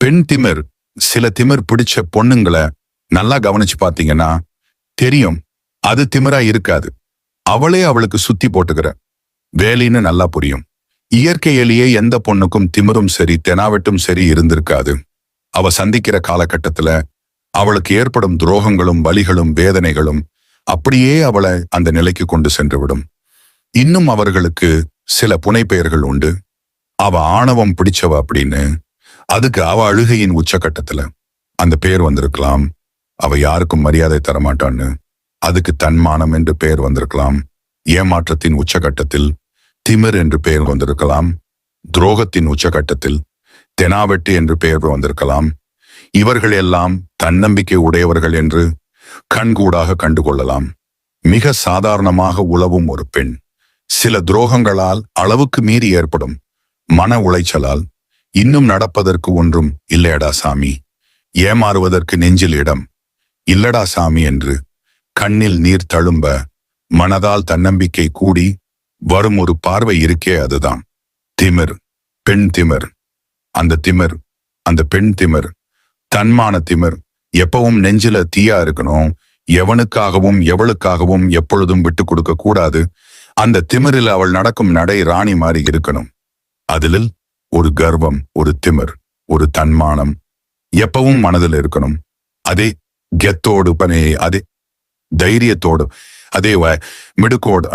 பெண் திமிர். சில திமிர் பிடிச்ச பொண்ணுங்களை நல்லா கவனிச்சு பாத்தீங்கன்னா தெரியும், அது திமிரா இருக்காது. அவளே அவளுக்கு சுத்தி போட்டுக்கிற வேலைன்னு நல்லா புரியும். இயற்கையிலேயே எந்த பொண்ணுக்கும் திமிரும் சரி தெனாவெட்டும் சரி இருந்திருக்காது. அவ சந்திக்கிற காலகட்டத்துல அவளுக்கு ஏற்படும் துரோகங்களும் வலிகளும் வேதனைகளும் அப்படியே அவளை அந்த நிலைக்கு கொண்டு சென்று விடும். இன்னும் அவர்களுக்கு சில புனைப்பெயர்கள் உண்டு. அவ ஆணவம் பிடிச்சவ அப்படின்னு. அதுக்கு அவ அழுகையின் உச்சகட்டத்துல அந்த பெயர் வந்திருக்கலாம். அவ யாருக்கும் மரியாதை தரமாட்டான்னு. அதுக்கு தன்மானம் என்று பெயர் வந்திருக்கலாம். ஏமாற்றத்தின் உச்சகட்டத்தில் திமிர் என்று பெயர் வந்திருக்கலாம். துரோகத்தின் உச்சகட்டத்தில் தெனாவெட்டு என்று பெயர் வந்திருக்கலாம். இவர்கள் எல்லாம் தன்னம்பிக்கை உடையவர்கள் என்று கண்கூடாக கண்டுகொள்ளலாம். மிக சாதாரணமாக உழவும் ஒரு பெண் சில துரோகங்களால் அளவுக்கு மீறி ஏற்படும் மன உளைச்சலால் இன்னும் நடப்பதற்கு ஒன்றும் இல்லையடா சாமி, ஏமாறுவதற்கு நெஞ்சில் இடம் இல்லடா சாமி என்று கண்ணில் நீர் தழும்ப மனதால் தன்னம்பிக்கை கூடி வரும் ஒரு பார்வை இருக்கே, அதுதான் திமிர். பெண் திமிர். அந்த பெண் திமிர், தன்மான திமிர். எப்பவும் நெஞ்சில தீயா இருக்கணும். எவனுக்காகவும் எவளுக்காகவும் எப்பொழுதும் விட்டு கொடுக்க கூடாது. அந்த திமிரில் அவள் நடக்கும் நடை ராணி மாறி இருக்கணும். அதில் ஒரு கர்வம், ஒரு திமிர், ஒரு தன்மானம் எப்பவும் மனதில் இருக்கணும். அதே கெத்தோடு அதே தைரியத்தோடு, அதே மிடுக்கோடு